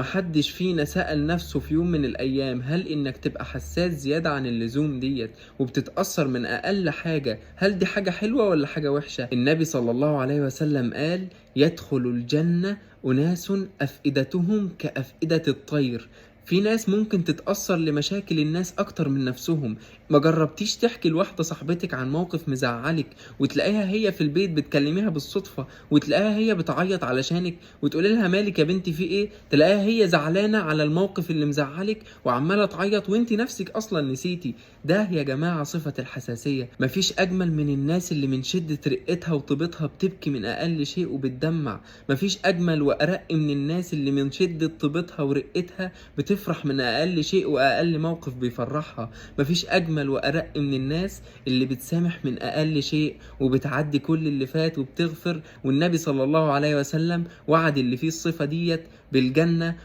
محدش فينا سأل نفسه في يوم من الأيام هل إنك تبقى حساس زيادة عن اللزوم ديت وبتتأثر من أقل حاجة، هل دي حاجة حلوة ولا حاجة وحشة؟ النبي صلى الله عليه وسلم قال: يدخل الجنة أناس أفئدتهم كأفئدة الطير. في ناس ممكن تتأثر لمشاكل الناس أكتر من نفسهم. ما جربتيش تحكي لواحدة صاحبتك عن موقف مزعلك وتلاقيها هي في البيت بتكلميها بالصدفة وتلاقيها هي بتعيط علشانك وتقولي لها: مالك يا بنتي في ايه؟ تلاقيها هي زعلانة على الموقف اللي مزعلك وعمالة تعيط وانت نفسك اصلا نسيتي. ده يا جماعة صفة الحساسية. مفيش اجمل من الناس اللي من شدة رقتها وطيبتها بتبكي من اقل شيء وبتدمع. مفيش اجمل وارق من الناس اللي من شدة طيبتها ورقتها بتفرح من اقل شيء واقل موقف بيفرحها. مفيش اجمل وارق من الناس اللي بتسامح من اقل شيء وبتعدي كل اللي فات وبتغفر. والنبي صلى الله عليه وسلم وعد اللي فيه الصفة ديت بالجنة.